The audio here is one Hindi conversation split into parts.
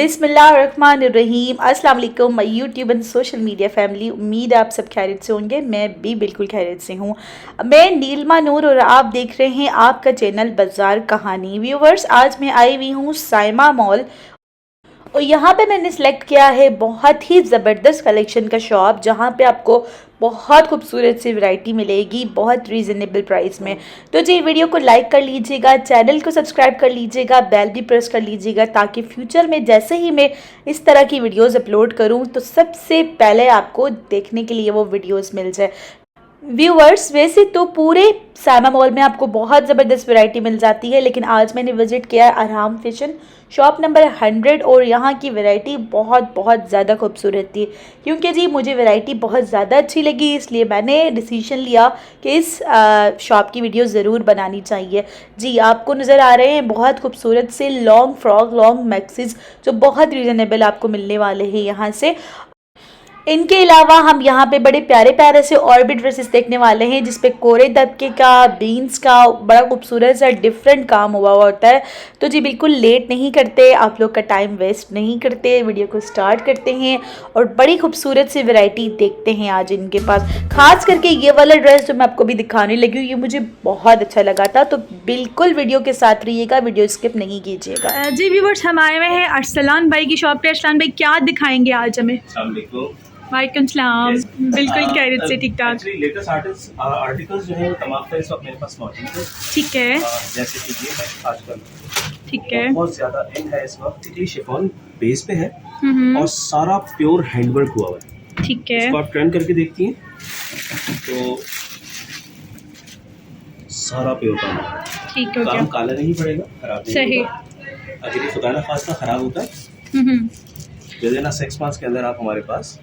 बिस्मिल्लाहिर्रहमानिर्रहीम। अस्सलाम वालेकुम my YouTube and social media family. उम्मीद है आप सब खैरियत से होंगे। मैं भी बिल्कुल खैरियत से हूँ। मैं नीलमा नूर और आप देख रहे हैं आपका चैनल बाजार कहानी। व्यूवर्स, आज मैं आई हुई हूँ साइमा मॉल और यहाँ पे मैंने सेलेक्ट किया है बहुत ही ज़बरदस्त कलेक्शन का शॉप, जहाँ पे आपको बहुत खूबसूरत सी वैरायटी मिलेगी बहुत रीज़नेबल प्राइस में। तो जी वीडियो को लाइक कर लीजिएगा, चैनल को सब्सक्राइब कर लीजिएगा, बेल भी प्रेस कर लीजिएगा ताकि फ्यूचर में जैसे ही मैं इस तरह की वीडियोस अपलोड करूँ तो सबसे पहले आपको देखने के लिए वो वीडियोस मिल जाए। व्यूअर्स, वैसे तो पूरे साइमा मॉल में आपको बहुत ज़बरदस्त वैरायटी मिल जाती है, लेकिन आज मैंने विज़िट किया है अरहाम फैशन शॉप नंबर 100 और यहाँ की वैरायटी बहुत ज़्यादा खूबसूरत थी। क्योंकि जी मुझे वैरायटी बहुत ज़्यादा अच्छी लगी, इसलिए मैंने डिसीजन लिया कि इस शॉप की वीडियो ज़रूर बनानी चाहिए। जी आपको नज़र आ रहे हैं बहुत खूबसूरत से लॉन्ग फ्रॉक, लॉन्ग मैक्सीज जो बहुत रीज़नेबल आपको मिलने वाले हैं यहाँ से। इनके अलावा हम यहाँ पे बड़े प्यारे प्यारे से और भी ड्रेसेस देखने वाले हैं जिसपे कोरे दबके का, बीन्स का बड़ा खूबसूरत सा डिफरेंट काम हुआ होता है। तो जी बिल्कुल लेट नहीं करते, आप लोग का टाइम वेस्ट नहीं करते, वीडियो को स्टार्ट करते हैं और बड़ी खूबसूरत सी वैरायटी देखते हैं आज इनके पास। खास करके ये वाला ड्रेस जो मैं आपको भी दिखाने लगी हूँ, ये मुझे बहुत अच्छा लगा था। तो बिल्कुल वीडियो के साथ रहिएगा, वीडियो स्किप नहीं कीजिएगा। जी व्यूअर्स, हम आए हुए हैं अरसलान भाई की शॉप पे। अरसलान भाई क्या दिखाएंगे आज हमें? वालेकुम सलाम। बिल्कुल खैरियत से, ठीक ठाक। लेटेस्ट आर्टिकल्स जो है वो तमाम का इस वक्त मेरे पास मौजूद है। ठीक है, जैसे कि ये मैं आजकल ठीक है, बहुत ज्यादा इन है इस वक्त। ये शिफॉन बेस पे है और सारा प्योर हैंडवर्क हुआ हुआ है। ठीक है, इसको आप ट्रेंड करके देखती हैं तो सारा प्योर काम है। ठीक हो काम गया, काला नहीं पड़ेगा, खराब नहीं सही। होगा। अगर ये खुदा ना खास्ता खराब होता है जो देना 6 मंथ्स के अंदर आप हमारे पास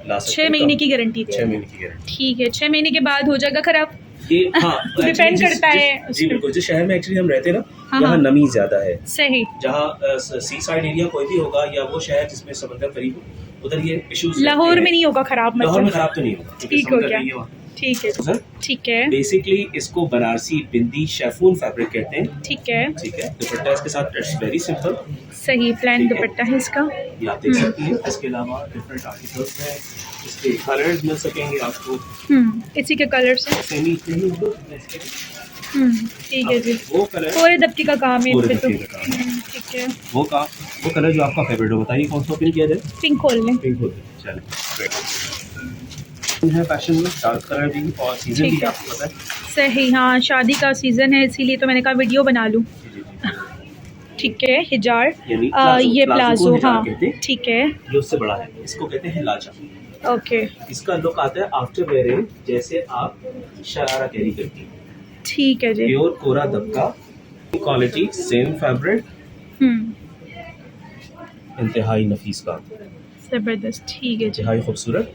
ला सकते 6 महीने की गारंटी 6 महीने की गारंटी। ठीक है, 6 महीने के बाद हो जाएगा खराब? ये हाँ डिपेंड करता है जी बिल्कुल। जिस शहर में एक्चुअली हम रहते हैं ना, हाँ, यहाँ नमी ज्यादा है। सही। जहाँ सी साइड एरिया कोई भी होगा या वो शहर जिसमें समंदर करीब हो, उधर ये इश्यूज लाहौर में नहीं होगा खराब? लाहौर में मतलब खराब तो नहीं होगा, ठीक हो गया, ठीक है, सर। ठीक है, बेसिकली इसको बनारसी बिंदी शेफून फैब्रिक कहते हैं। ठीक है, ठीक है, दुपट्टा इसके साथ इट्स वेरी सिंपल, सही प्लान दुपट्टा है इसका। ये आप देख सकती हैं। इसके अलावा डिफरेंट आर्टिकल्स हैं, इसके कलर्स मिल सकेंगे आपको। इसी के कलर से सेमी नहीं होगा ठीक है जी। वो कलर पूरे दबके का काम है पूरे इस पे तो। दबके का काम है। ठीक है, वो कलर जो आपका फेवरेट हो, बताइए कौन सा ओपन किया जाए। पिंक खोल लें। पिंक होते हैं, चलिए। है फैशन में डार्क कलर भी और सीजन ठीक भी है, आपको पता है। सही। हाँ, शादी का सीजन है इसीलिए तो मैंने कहा वीडियो बना लूँ। ठीक है, हिजार यानी ये प्लाजो, हिजार हाँ कहते हैं। ठीक है, जो उससे बड़ा है इसको कहते हैं लाचा। ओके, इसका लुक आता है आफ्टर वेयरिंग जैसे आप शरारा कैरी करती हैं। ठीक है जी। प्योर कोरा दबका, क्वालिटी सेम फैब्रिक, इंतहाई नफीस काम, जबरदस्त। ठीक है जी। इंतहाई खूबसूरत।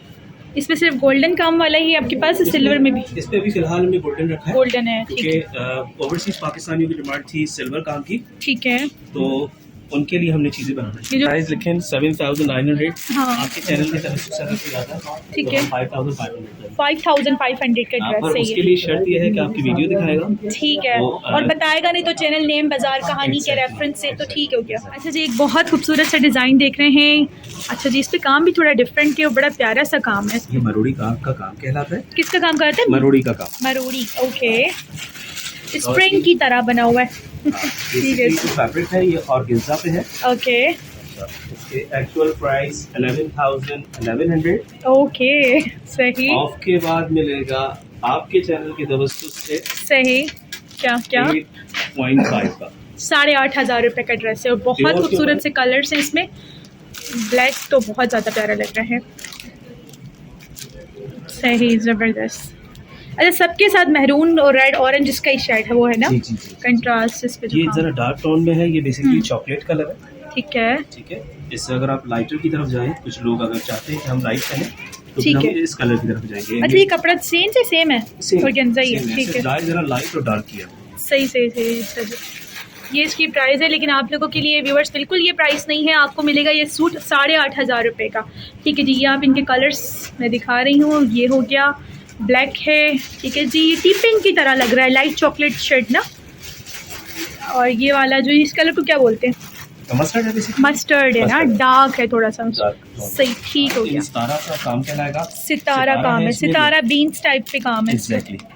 इसमें सिर्फ गोल्डन काम वाला ही है आपके पास? सिल्वर में भी? इस पे अभी फिलहाल में गोल्डन रखा है। गोल्डन है, ठीक है, क्योंकि ओवरसीज पाकिस्तानियों की डिमांड थी सिल्वर काम की, ठीक है। तो उनके लिए हमने चीजें बनाई। ये जो प्राइस लिखें 7,900। हाँ, आपके चैनल की तरफ से अगर कोई आता है ठीक तो है, 5,500 5500 का ड्रेस पर है उसके ये। लिए शर्त ये है कि आपकी वीडियो दिखाएगा। ठीक है, और बताएगा नहीं तो चैनल नेम बाजार कहानी के रेफरेंस से, तो ठीक हो गया। अच्छा जी, एक बहुत खूबसूरत सा डिज़ाइन देख रहे हैं। अच्छा जी, इस पे काम भी थोड़ा डिफरेंट है और बड़ा प्यारा सा काम है। ये मरोड़ी काम का काम कहलाता है। किसका काम करते हैं? मरोड़ी का काम। मरोड़ी, ओके। स्प्रिंग की तरह बना हुआ है। ठीक है, फैब्रिक है ये ऑर्गेन्जा पे है। ओके, इसके एक्चुअल प्राइस 11,100। ओके, सही, ऑफ के बाद मिलेगा आपके चैनल की तवज्जुह से सही। क्या क्या? 8.5 का 8,500 रुपये का ड्रेस है और बहुत खूबसूरत से कलर्स हैं इसमें। ब्लैक तो बहुत ज़्यादा प्यारा लग रहा है, सही, ज़बरदस्त। अच्छा, सबके साथ मेहरून और रेड ऑरेंज जिसका ही शेड है वो है ना? जी जी जी। कंट्रास्ट इस पे जो ये काम। जरा डार्क टोन में है, ये बेसिकली चॉकलेट कलर है। ठीक है, ठीक है, इससे अगर आप लाइटर की तरफ जाएं, कुछ लोग अगर चाहते हैं कि हम लाइट पहने तो ठीक फिर है। हम इस कलर की तरफ जाएंगे। अच्छा ये कपड़ा सेम है ऑर्गेन्जा ही है, ठीक है, जरा लाइट और डार्क किया। सही सही सही। अच्छा जी, ये इसकी प्राइस है, लेकिन आप लोगों के लिए व्यूवर्स बिल्कुल ये प्राइस नहीं है। आपको मिलेगा ये सूट 8,500 रुपये का। ठीक है जी, ये आप इनके कलर्स मैं दिखा रही हूँ। ये हो गया, ब्लैक है, ठीक है जी, ये टी पिंक की तरह लग रहा है, लाइट चॉकलेट शेड ना। और ये वाला जो इस कलर को क्या बोलते हैं? मस्टर्ड है बेसिकली, मस्टर्ड है ना, Mustard। डार्क है थोड़ा सा। Dark brown। सही, ठीक हो ये गया। सितारा का काम कहलाएगा। सितारा काम है, इसमें भी। सितारा बीन्स टाइप पे काम है इसमें। एग्जैक्टली।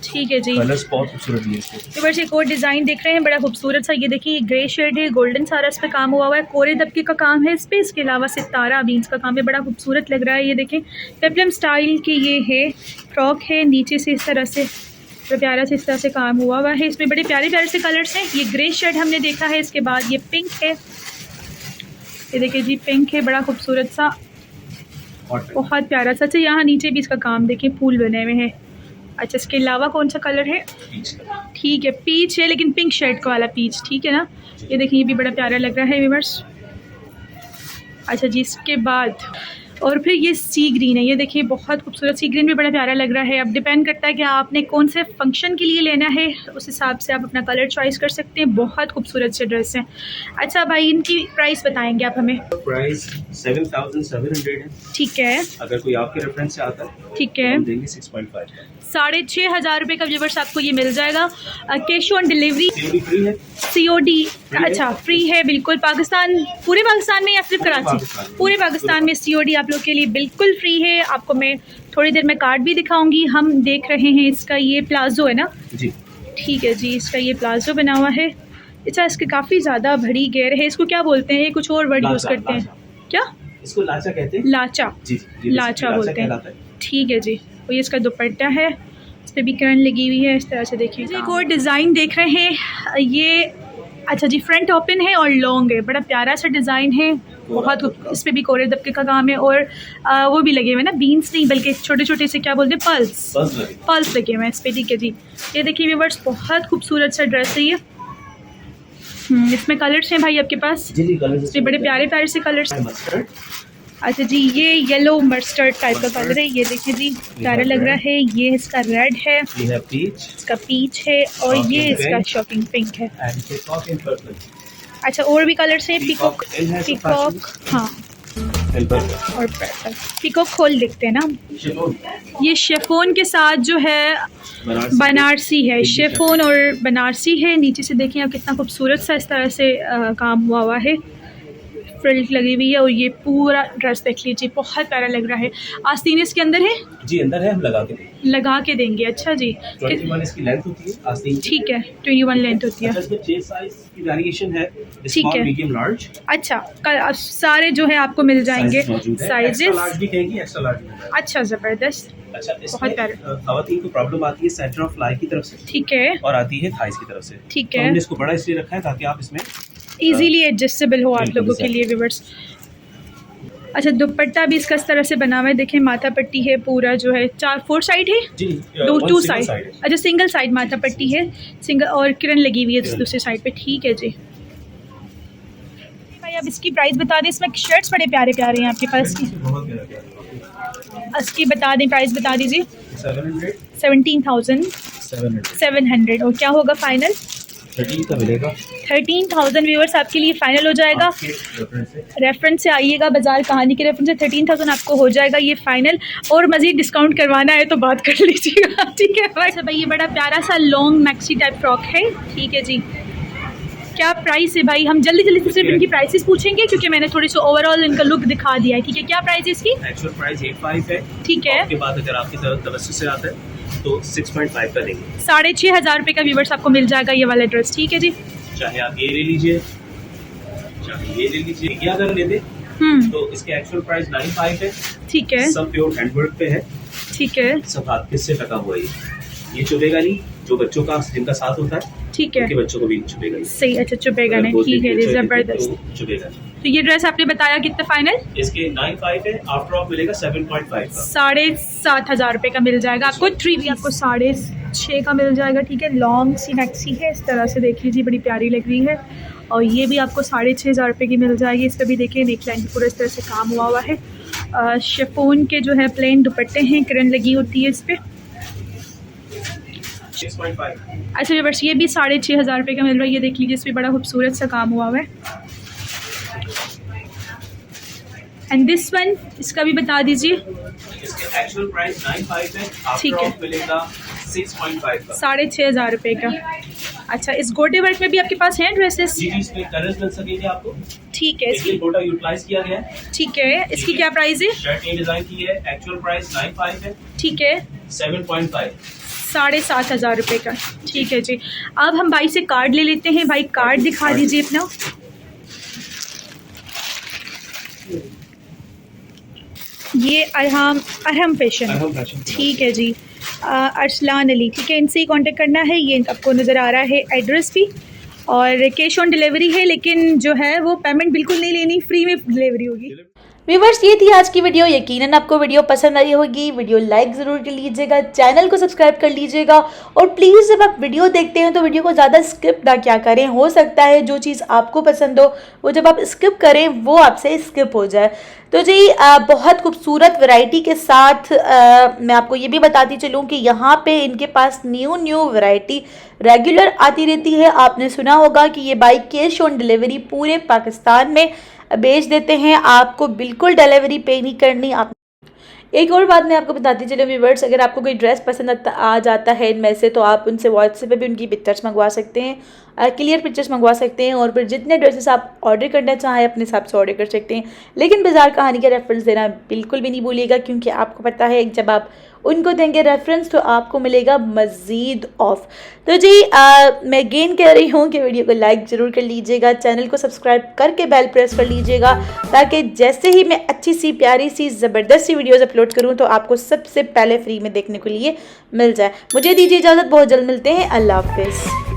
ठीक है जी। कलर्स बहुत खूबसूरत दिए इसके। तो बस एक और डिज़ाइन देख रहे हैं, बड़ा खूबसूरत सा। ये देखिए, ये ग्रे शेड है, गोल्डन सारा इस पे काम हुआ हुआ है, कोरे दबके का काम है इस पे। इसके अलावा सितारा बीन्स का काम है, बड़ा खूबसूरत लग रहा है। ये देखें, पेप्लम स्टाइल की ये है, फ्रॉक है, नीचे से इस तरह से बड़ा प्यारा से इस तरह से काम हुआ हुआ है। इसमें बड़े प्यारे प्यारे से कलर्स हैं। ये ग्रे शेड हमने देखा है, इसके बाद ये पिंक है, ये देखिए जी, पिंक है, बड़ा खूबसूरत सा, बहुत प्यारा सा। अच्छा, यहाँ नीचे भी इसका काम देखिए, फूल बने हुए हैं। अच्छा, इसके अलावा कौन सा कलर है? ठीक है, पीच है, लेकिन पिंक शेड का वाला पीच, ठीक है ना। ये देखिए, ये भी बड़ा प्यारा लग रहा है व्यूअर्स। अच्छा जी, इसके बाद और फिर ये सी ग्रीन है, ये देखिए बहुत खूबसूरत, सी ग्रीन भी बड़ा प्यारा लग रहा है। अब डिपेंड करता है कि आपने कौन से फंक्शन के लिए लेना है, उस हिसाब से आप अपना कलर चॉइस कर सकते हैं। बहुत खूबसूरत से ड्रेस हैं। अच्छा भाई, इनकी प्राइस बताएंगे आप हमें? प्राइस 7,700 है। ठीक है, अगर कोई आपके रेफरेंस से आता है ठीक तो है, हम देंगे 6.5 का। 6,500 रुपये का व्यूअर्स आपको ये मिल जाएगा। Cash on delivery, COD free है। COD है? अच्छा फ्री है बिल्कुल। पाकिस्तान, पूरे पाकिस्तान में या सिर्फ पूरे कराची? पाकिस्तान। पूरे पाकिस्तान में COD आप लोग के लिए बिल्कुल फ्री है। आपको मैं थोड़ी देर में कार्ड भी दिखाऊंगी। हम देख रहे हैं इसका ये प्लाजो है ना? जी। ठीक है जी, इसका ये प्लाजो बना हुआ है। अच्छा, इसके काफ़ी ज़्यादा बड़ी घेर है, इसको क्या बोलते हैं? ये कुछ और वर्ड यूज़ लाचा, करते हैं लाचा। क्या? इसको लाचा कहते हैं। लाचा, जी, ये लाचा बोलते हैं। कहलाता है। ठीक है जी। और ये इसका दुपट्टा है, इस पर भी करन लगी हुई है, इस तरह से देखिए। एक और डिज़ाइन देख रहे हैं, ये अच्छा जी, फ्रंट ओपन है और लॉन्ग है, बड़ा प्यारा सा डिज़ाइन है। बहुत इस पर भी कोरे दबके का काम है, और वो भी लगे हुए ना, बीन्स नहीं बल्कि छोटे छोटे से क्या बोलते हैं, पल्स लगे हुए हैं इस पर। ठीक है जी, ये देखिए व्यूअर्स, बहुत खूबसूरत सा ड्रेस है ये। इसमें कलर्स हैं भाई आपके पास? जी, कलर्स इसमें बड़े प्यारे प्यारे से कलर्स। मस्टर्ड। अच्छा जी, ये येलो मस्टर्ड टाइप का कलर है, ये देखिए जी, प्यारा लग रहा है। ये इसका रेड है, We have peach इसका पीच है, और ये Shocking इसका pink। शॉकिंग पिंक है। and peacock in purple। अच्छा, और भी कलर्स हैं, Peacock, peacock, it has a peacock, हाँ, In purple। और पर्पल। पीकॉक खोल देखते हैं ना। Chiffon। ये शेफोन के साथ जो है बनारसी है, शेफोन और बनारसी है। नीचे से देखें आप, कितना खूबसूरत सा इस तरह से काम हुआ हुआ है, फ्रिल्ट लगी हुई है। और ये पूरा ड्रेस देख लीजिए, बहुत प्यारा लग रहा है। आस्तीन इसके अंदर है, जी अंदर है, हम लगा के देंगे। अच्छा जी, 21 इसकी लेंथ होती है आस्तीन की। ठीक है, 21 लेंथ होती है। अच्छा, इसमें 6 साइज की वेरिएशन है, ठीक स्मॉल, है। मीडियम, लार्ज अच्छा, अब सारे जो है आपको मिल जाएंगे मौजूद है। साइजेस। एक्स्ट्रा लार्ज भी कहेंगी, एक्स्ट्रा लार्ज भी मिलेगा। अच्छा, ज़बरदस्त, अच्छा, बहुत इसमें प्यारा। खवातीन को प्रॉब्लम आती है सेंटर ऑफ लाई की तरफ से, ठीक है, और आती है थाइस की तरफ से। ठीक तो है, हमने इसको बड़ा इसलिए रखा है ताकि आप इसमें इजीली एडजस्टेबल हो आप बिल्कुल, लोगों के लिए व्यूअर्स। अच्छा, दुपट्टा भी इसका इस तरह से बना हुआ है, देखें माथा पट्टी है, पूरा जो है 4 साइड है, जी टू साइड। अच्छा, सिंगल साइड माथा पट्टी है, सिंगल, और किरण लगी हुई है दूसरी साइड पे। ठीक है जी भाई, अब इसकी प्राइस बता दें। इसमें शर्ट्स बड़े प्यारे प्यारे हैं आपके पास की, इसकी बता दें, प्राइस बता दीजिए। 17,700। और क्या होगा फाइनल? 13 का मिलेगा। 13,000 व्यूअर्स आपके लिए फाइनल हो जाएगा। रेफरेंस से आइएगा, बाजार कहानी के रेफरेंस से 13,000 आपको हो जाएगा ये फाइनल। और मज़ीद डिस्काउंट करवाना है तो बात कर लीजिएगा, ठीक है भाई। अच्छा भाई, ये बड़ा प्यारा सा लॉन्ग मैक्सी टाइप फ्रॉक है, ठीक है जी। क्या प्राइस है भाई? हम जल्दी जल्दी से सिर्फ इनकी प्राइसेस पूछेंगे, क्योंकि मैंने थोड़ी सी ओवरऑल इनका लुक दिखा दिया है, ठीक है। क्या प्राइस है इसकी? एक्चुअल प्राइस 85 है, ठीक है। उसके बाद अगर आपकी तरफ तवज्जुह से आता है तो 6.5 का देंगे। 6,500 रुपये का व्यूअर्स आपको मिल जाएगा ये वाला ड्रेस, ठीक है जी। चाहे आप ये ले लीजिए, चाहे ये ले लीजिए, ये अगर ले दे तो इसके एक्चुअल प्राइस 95 है। ठीक है, सब प्योर हैंडवर्क पे है, ठीक है, सब हाथ से टका हुआ है। ये चुभेगा नहीं, जो बच्चों का जिनका साथ होता है ठीक है, उनके बच्चों को भी चुभेगा नहीं। सही। अच्छा, चुभेगा नहीं, ठीक है जी, ज़बरदस्त। तो चुभेगा नहीं। तो ये ड्रेस आपने बताया कितना फाइनल? इसके 95 है, आफ्टर ऑफ मिलेगा 7.5 का। 7,500 रुपये का मिल जाएगा आपको। 3 भी आपको 6.5 का मिल जाएगा, ठीक है। लॉन्ग सी मैक्सी है, इस तरह से देख लीजिए, बड़ी प्यारी लग रही है। और ये भी आपको 6,500 रुपये की मिल जाएगी। इस पर भी देखिए नेक लाइन पूरा इस तरह से काम हुआ हुआ है। शिफॉन के जो है प्लेन दुपट्टे हैं, किरण लगी होती है इस पर। 6.5। अच्छा बस, ये भी 6,500 रुपये का मिल रहा है, ये देख लीजिए, इस पर बड़ा खूबसूरत सा काम हुआ हुआ है। एंड दिस वन, इसका भी बता दीजिए। इसके एक्चुअल प्राइस 95 है, ठीक आफ्टर है। ऑफ मिलेगा 6.5 का। 6,500 रुपये का। अच्छा, इस गोटे वर्क में भी आपके पास हैं ड्रेसेस? जी इसमें कलर्स मिल सकेंगे आपको। ठीक है, इसकी गोटा यूटिलाइज किया गया है। ठीक है, इसकी क्या प्राइस है? शर्ट ने डिजाइन की है, एक्चुअल प्राइस 95 है। ठीक है, 7.5 7,500 रुपये का। ठीक है जी, अब हम भाई से कार्ड ले लेते हैं। भाई कार्ड दिखा दीजिए अपना। ये अरहम फैशन। ठीक है जी, अरसलान अली। ठीक है, इनसे ही कांटेक्ट करना है। ये आपको नज़र आ रहा है एड्रेस भी, और कैश ऑन डिलीवरी है, लेकिन जो है वो पेमेंट बिल्कुल नहीं लेनी, फ्री में डिलीवरी होगी। व्यूवर्स, ये थी आज की वीडियो। यकीनन आपको वीडियो पसंद आई होगी। वीडियो लाइक ज़रूर कर लीजिएगा, चैनल को सब्सक्राइब कर लीजिएगा, और प्लीज़ जब आप वीडियो देखते हैं तो वीडियो को ज़्यादा स्किप ना क्या करें। हो सकता है जो चीज़ आपको पसंद हो वो जब आप स्किप करें वो आपसे स्किप हो जाए। तो जी बहुत खूबसूरत वैरायटी के साथ मैं आपको ये भी बताती चलूँ कि यहाँ पे इनके पास न्यू वैरायटी रेगुलर आती रहती है। आपने सुना होगा कि ये बाई कैश ऑन डिलीवरी पूरे पाकिस्तान में बेच देते हैं, आपको बिल्कुल डिलीवरी पे नहीं करनी। आप एक और बात मैं आपको बताती चलूँ व्यूवर्स, अगर आपको कोई ड्रेस पसंद आ जाता है इनमें से, तो आप उनसे व्हाट्सएप पे भी उनकी पिक्चर्स मंगवा सकते हैं, क्लियर पिक्चर्स मंगवा सकते हैं, और फिर जितने ड्रेसेस आप ऑर्डर करना चाहें अपने हिसाब से ऑर्डर कर सकते हैं। लेकिन बाजार कहानी का रेफरेंस देना बिल्कुल भी नहीं भूलिएगा, क्योंकि आपको पता है जब आप उनको देंगे रेफरेंस तो आपको मिलेगा मज़ीद ऑफ। तो जी मैं अगेन कह रही हूँ कि वीडियो को लाइक ज़रूर कर लीजिएगा, चैनल को सब्सक्राइब करके बेल प्रेस कर लीजिएगा, ताकि जैसे ही मैं अच्छी सी प्यारी सी ज़बरदस्त सी वीडियोज़ अपलोड करूँ तो आपको सबसे पहले फ्री में देखने के लिए मिल जाए। मुझे दीजिए इजाज़त, बहुत जल्द मिलते हैं। अल्लाह हाफिज़।